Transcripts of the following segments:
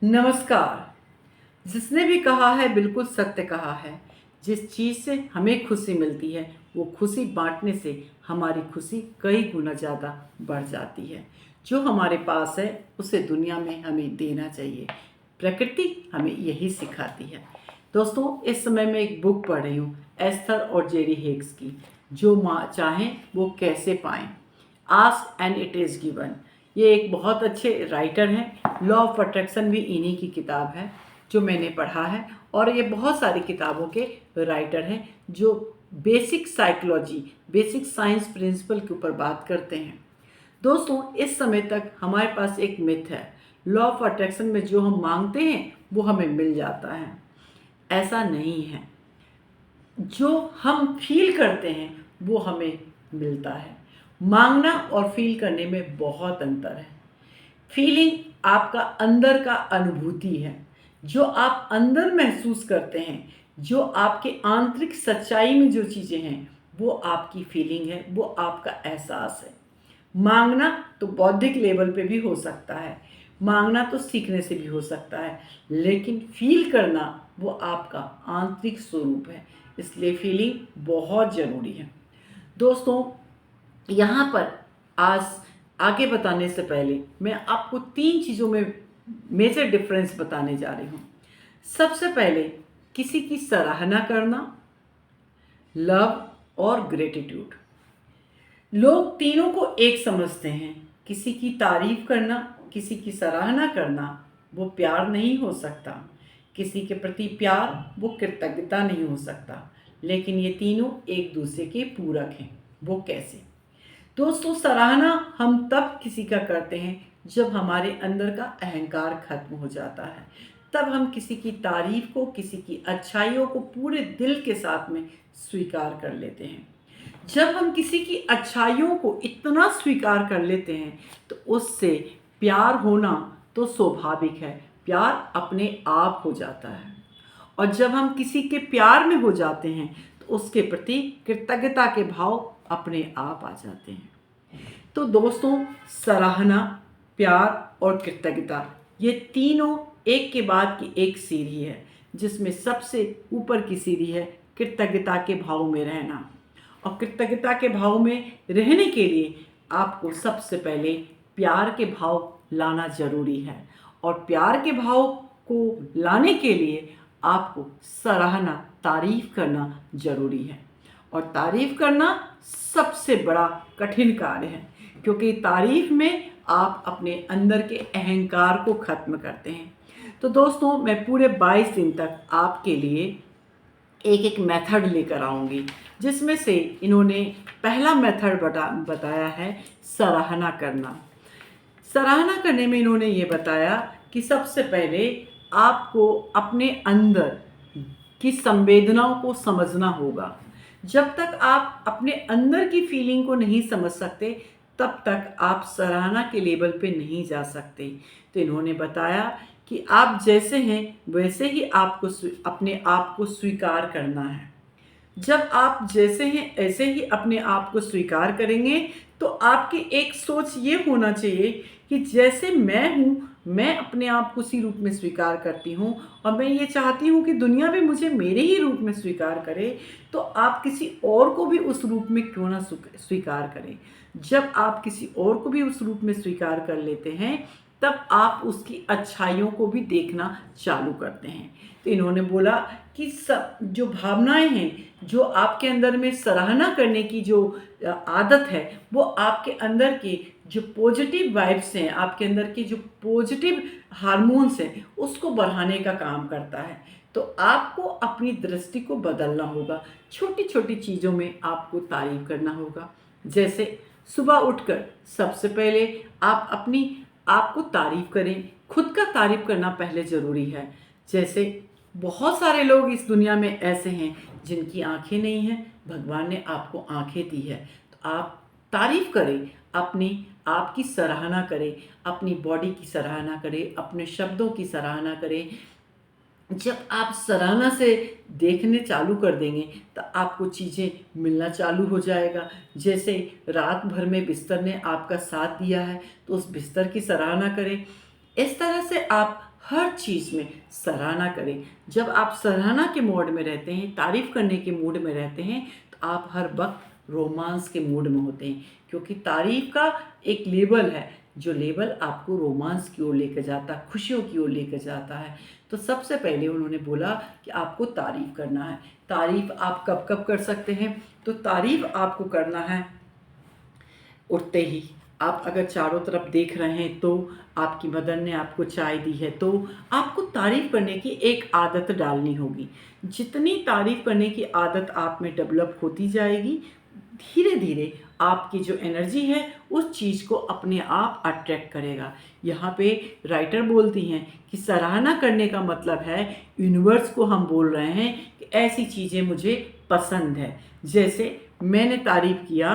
नमस्कार। जिसने भी कहा है बिल्कुल सत्य कहा है। जिस चीज़ से हमें खुशी मिलती है वो खुशी बांटने से हमारी खुशी कई गुना ज़्यादा बढ़ जाती है। जो हमारे पास है उसे दुनिया में हमें देना चाहिए। प्रकृति हमें यही सिखाती है। दोस्तों, इस समय मैं एक बुक पढ़ रही हूँ, एस्थर और जेरी हेग्स की, जो माँ चाहें वो कैसे पाएं। Ask and it is given. ये एक बहुत अच्छे राइटर हैं। लॉ ऑफ अट्रैक्शन भी इन्हीं की किताब है जो मैंने पढ़ा है। और ये बहुत सारी किताबों के राइटर हैं जो basic psychology, basic science principle के ऊपर बात करते हैं। दोस्तों, इस समय तक हमारे पास एक मिथ है, लॉ ऑफ अट्रैक्शन में जो हम मांगते हैं वो हमें मिल जाता है। ऐसा नहीं है। जो हम फील करते हैं वो हमें मिलता है। मांगना और फील करने में बहुत अंतर है। फीलिंग आपका अंदर का अनुभूति है, जो आप अंदर महसूस करते हैं, जो आपके आंतरिक सच्चाई में जो चीज़ें हैं वो आपकी फीलिंग है, वो आपका एहसास है। मांगना तो बौद्धिक लेवल पे भी हो सकता है, मांगना तो सीखने से भी हो सकता है, लेकिन फील करना वो आपका आंतरिक स्वरूप है। इसलिए फीलिंग बहुत ज़रूरी है। दोस्तों, यहाँ पर आज आगे बताने से पहले मैं आपको 3 चीज़ों में मेजर डिफरेंस बताने जा रही हूँ। सबसे पहले, किसी की सराहना करना, लव और ग्रेटिट्यूड। लोग तीनों को एक समझते हैं। किसी की तारीफ करना, किसी की सराहना करना वो प्यार नहीं हो सकता। किसी के प्रति प्यार वो कृतज्ञता नहीं हो सकता। लेकिन ये तीनों एक दूसरे के पूरक हैं। वो कैसे? दोस्तों, सराहना हम तब किसी का करते हैं जब हमारे अंदर का अहंकार खत्म हो जाता है। तब हम किसी की तारीफ को, किसी की अच्छाइयों को पूरे दिल के साथ में स्वीकार कर लेते हैं। जब हम किसी की अच्छाइयों को इतना स्वीकार कर लेते हैं तो उससे प्यार होना तो स्वाभाविक है, प्यार अपने आप हो जाता है। और जब हम किसी के प्यार में हो जाते हैं तो उसके प्रति कृतज्ञता के भाव अपने आप आ जाते हैं। तो दोस्तों, सराहना, प्यार और कृतज्ञता, ये तीनों एक के बाद की एक सीढ़ी है, जिसमें सबसे ऊपर की सीढ़ी है कृतज्ञता के भाव में रहना। और कृतज्ञता के भाव में रहने के लिए आपको सबसे पहले प्यार के भाव लाना जरूरी है। और प्यार के भाव को लाने के लिए आपको सराहना, तारीफ करना जरूरी है। और तारीफ करना सबसे बड़ा कठिन कार्य है, क्योंकि तारीफ में आप अपने अंदर के अहंकार को खत्म करते हैं। तो दोस्तों, मैं पूरे 22 दिन तक आपके लिए एक एक मेथड लेकर आऊँगी, जिसमें से इन्होंने पहला मेथड बताया है सराहना करना। सराहना करने में इन्होंने ये बताया कि सबसे पहले आपको अपने अंदर की संवेदनाओं को समझना होगा। जब तक आप अपने अंदर की फीलिंग को नहीं समझ सकते तब तक आप सराहना के लेवल पे नहीं जा सकते। तो इन्होंने बताया कि आप जैसे हैं वैसे ही आपको अपने आप को स्वीकार करना है। जब आप जैसे हैं ऐसे ही अपने आप को स्वीकार करेंगे तो आपकी एक सोच ये होना चाहिए कि जैसे मैं हूँ, मैं अपने आप को उसी रूप में स्वीकार करती हूँ और मैं ये चाहती हूँ कि दुनिया भी मुझे मेरे ही रूप में स्वीकार करे। तो आप किसी और को भी उस रूप में क्यों ना स्वीकार करें। जब आप किसी और को भी उस रूप में स्वीकार कर लेते हैं तब आप उसकी अच्छाइयों को भी देखना चालू करते हैं। तो इन्होंने बोला कि सब जो भावनाएं हैं, जो आपके अंदर में सराहना करने की जो आदत है, वो आपके अंदर के जो पॉजिटिव वाइब्स हैं, आपके अंदर के जो पॉजिटिव हार्मोन्स हैं, उसको बढ़ाने का काम करता है। तो आपको अपनी दृष्टि को बदलना होगा। छोटी छोटी चीज़ों में आपको तारीफ करना होगा। जैसे सुबह उठकर सबसे पहले आप अपनी आपको तारीफ करें। खुद का तारीफ करना पहले ज़रूरी है। जैसे बहुत सारे लोग इस दुनिया में ऐसे हैं जिनकी आंखें नहीं हैं, भगवान ने आपको आंखें दी है। तो आप तारीफ करें, अपनी आपकी सराहना करें, अपनी बॉडी की सराहना करें, अपने शब्दों की सराहना करें। जब आप सराहना से देखने चालू कर देंगे तो आपको चीज़ें मिलना चालू हो जाएगा। जैसे रात भर में बिस्तर ने आपका साथ दिया है तो उस बिस्तर की सराहना करें। इस तरह से आप हर चीज़ में सराहना करें। जब आप सराहना के मोड में रहते हैं, तारीफ़ करने के मूड में रहते हैं, तो आप हर वक्त रोमांस के मूड में होते हैं, क्योंकि तारीफ़ का एक लेवल है, जो लेवल आपको रोमांस की ओर लेकर जाता है, खुशियों की ओर लेकर जाता है। तो सबसे पहले उन्होंने बोला कि आपको तारीफ़ करना है। तारीफ़ आप कब कब कर सकते हैं? तो तारीफ़ आपको करना है उठते ही। आप अगर चारों तरफ देख रहे हैं तो आपकी मदर ने आपको चाय दी है, तो आपको तारीफ़ करने की एक आदत डालनी होगी। जितनी तारीफ़ करने की आदत आप में डेवलप होती जाएगी, धीरे धीरे आपकी जो एनर्जी है उस चीज़ को अपने आप अट्रैक्ट करेगा। यहाँ पे राइटर बोलती हैं कि सराहना करने का मतलब है, यूनिवर्स को हम बोल रहे हैं कि ऐसी चीज़ें मुझे पसंद है। जैसे मैंने तारीफ़ किया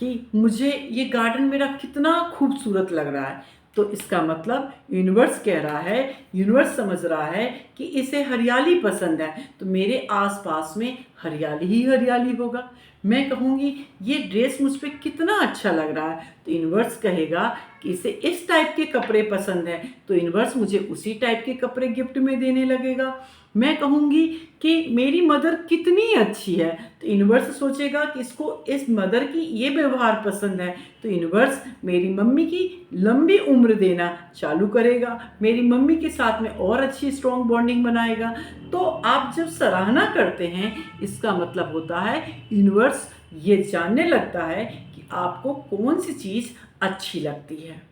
कि मुझे ये गार्डन मेरा कितना खूबसूरत लग रहा है, तो इसका मतलब यूनिवर्स कह रहा है, यूनिवर्स समझ रहा है कि इसे हरियाली पसंद है, तो मेरे आसपास में हरियाली ही हरियाली होगा। मैं कहूँगी ये ड्रेस मुझ पे कितना अच्छा लग रहा है, तो यूनिवर्स कहेगा कि इसे इस टाइप के कपड़े पसंद हैं, तो यूनिवर्स मुझे उसी टाइप के कपड़े गिफ्ट में देने लगेगा। मैं कहूँगी कि मेरी मदर कितनी अच्छी है, तो यूनिवर्स सोचेगा कि इसको इस मदर की ये व्यवहार पसंद है, तो यूनिवर्स मेरी मम्मी की लंबी उम्र देना चालू करेगा, मेरी मम्मी के साथ में और अच्छी स्ट्रॉन्ग बॉन्डिंग बनाएगा। तो आप जब सराहना करते हैं, इसका मतलब होता है यूनिवर्स ये जानने लगता है कि आपको कौन सी चीज़ अच्छी लगती है।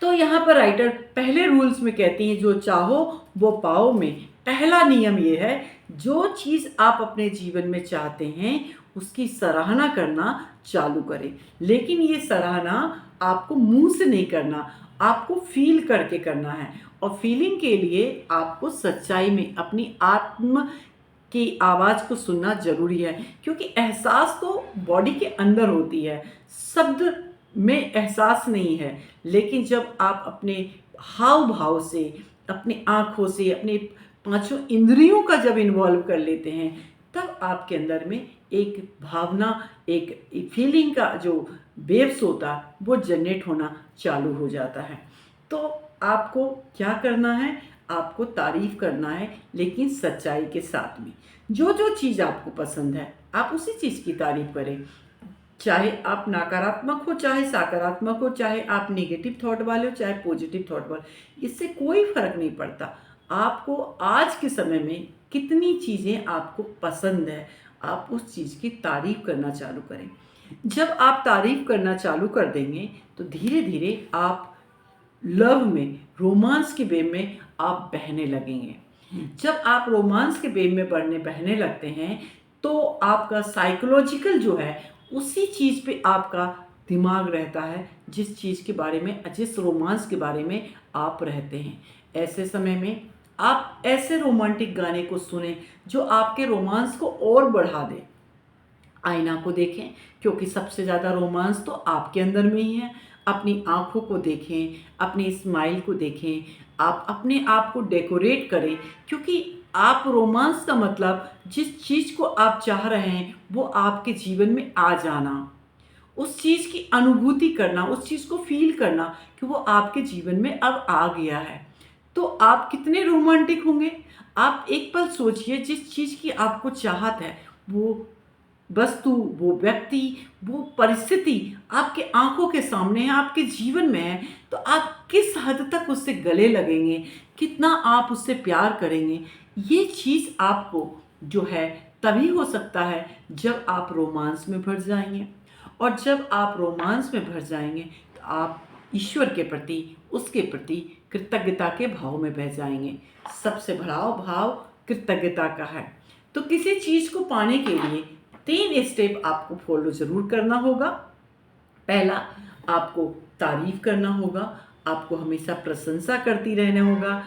तो यहाँ पर राइटर पहले रूल्स में कहती हैं, जो चाहो वो पाओ में पहला नियम ये है, जो चीज़ आप अपने जीवन में चाहते हैं उसकी सराहना करना चालू करें। लेकिन ये सराहना आपको मुंह से नहीं करना, आपको फील करके करना है। और फीलिंग के लिए आपको सच्चाई में अपनी आत्म की आवाज़ को सुनना ज़रूरी है, क्योंकि एहसास तो बॉडी के अंदर होती है, शब्द में एहसास नहीं है। लेकिन जब आप अपने हाव भाव से, अपनी आँखों से, अपने पाँचों इंद्रियों का जब इन्वॉल्व कर लेते हैं, तब आपके अंदर में एक भावना, एक फीलिंग का जो वेव्स होता है वो जनरेट होना चालू हो जाता है। तो आपको क्या करना है? आपको तारीफ़ करना है, लेकिन सच्चाई के साथ में। जो जो चीज़ आपको पसंद है आप उसी चीज़ की तारीफ़ करें। चाहे आप नकारात्मक हो, चाहे सकारात्मक हो, चाहे आप नेगेटिव थॉट वाले हो, चाहे पॉजिटिव थॉट वाले, इससे कोई फ़र्क नहीं पड़ता। आपको आज के समय में कितनी चीज़ें आपको पसंद है, आप उस चीज़ की तारीफ़ करना चालू करें। जब आप तारीफ़ करना चालू कर देंगे, तो धीरे धीरे आप लव में, रोमांस के वेव में आप बहने लगेंगे। जब आप रोमांस के वेव में बहने लगते हैं, तो आपका साइकोलॉजिकल जो है उसी चीज़ पे आपका दिमाग रहता है, जिस चीज़ के बारे में, जिस रोमांस के बारे में आप रहते हैं। ऐसे समय में आप ऐसे रोमांटिक गाने को सुनें जो आपके रोमांस को और बढ़ा दे। आईना को देखें, क्योंकि सबसे ज़्यादा रोमांस तो आपके अंदर में ही है। अपनी आँखों को देखें, अपनी स्माइल को देखें, आप अपने आप को डेकोरेट करें, क्योंकि आप रोमांस का मतलब जिस चीज़ को आप चाह रहे हैं वो आपके जीवन में आ जाना, उस चीज़ की अनुभूति करना, उस चीज़ को फ़ील करना कि वो आपके जीवन में अब आ गया है। तो आप कितने रोमांटिक होंगे? आप एक पल सोचिए, जिस चीज़ की आपको चाहत है, वो वस्तु, वो व्यक्ति, वो परिस्थिति आपके आँखों के सामने है, आपके जीवन में है, तो आप किस हद तक उससे गले लगेंगे, कितना आप उससे प्यार करेंगे। ये चीज़ आपको जो है तभी हो सकता है जब आप रोमांस में भर जाएँगे, और जब आप रोमांस में भर जाएँगे तो आप ईश्वर के प्रति, उसके प्रति कृतज्ञता के भाव में बह जाएँगे। सबसे बड़ा भाव कृतज्ञता का है। तो किसी चीज़ को पाने के लिए 3 स्टेप आपको फॉलो ज़रूर करना होगा। पहला, आपको तारीफ़ करना होगा, आपको हमेशा प्रशंसा करती रहना होगा।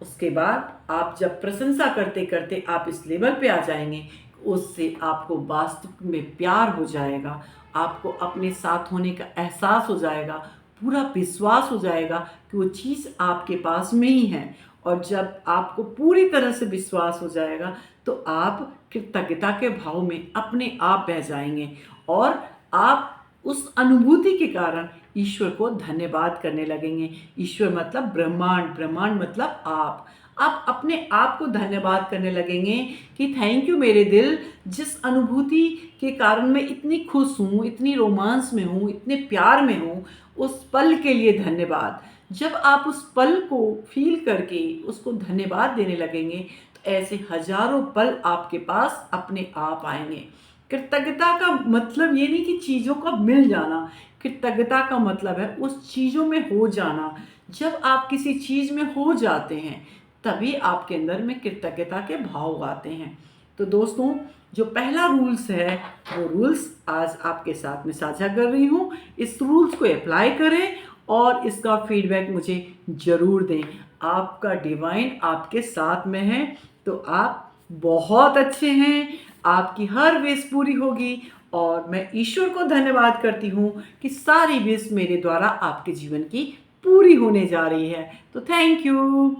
उसके बाद आप जब प्रशंसा करते-करते आप इस लेवल पे आ जाएँगे, उससे आपको वास्तविक में प्यार हो जाएगा, आपको अपने साथ होने का एहसास हो जाएगा, पूरा विश्वास हो जाएगा कि वो चीज़ आपके पास में ही है। और जब आपको पूरी तरह से विश्वास हो जाएगा, तो आप कृतज्ञता के भाव में अपने आप बह जाएँगे, और आप उस अनुभूति के कारण ईश्वर को धन्यवाद करने लगेंगे। ईश्वर मतलब ब्रह्मांड, ब्रह्मांड मतलब आप अपने आप को धन्यवाद करने लगेंगे कि थैंक यू मेरे दिल, जिस अनुभूति के कारण मैं इतनी खुश हूँ, इतनी रोमांस में हूँ, इतने प्यार में हूँ, उस पल के लिए धन्यवाद। जब आप उस पल को फील करके उसको धन्यवाद देने लगेंगे तो ऐसे हजारों पल आपके पास अपने आप आएंगे। कृतज्ञता का मतलब ये नहीं कि चीज़ों का मिल जाना, कृतज्ञता का मतलब है उस चीज़ों में हो जाना। जब आप किसी चीज़ में हो जाते हैं तभी आपके अंदर में कृतज्ञता के भाव आते हैं। तो दोस्तों, जो पहला रूल्स है वो रूल्स आज आपके साथ में साझा कर रही हूँ। इस रूल्स को अप्लाई करें और इसका फीडबैक मुझे ज़रूर दें। आपका डिवाइन आपके साथ में है तो आप बहुत अच्छे हैं, आपकी हर विश पूरी होगी और मैं ईश्वर को धन्यवाद करती हूँ कि सारी विश मेरे द्वारा आपके जीवन की पूरी होने जा रही है। तो थैंक यू।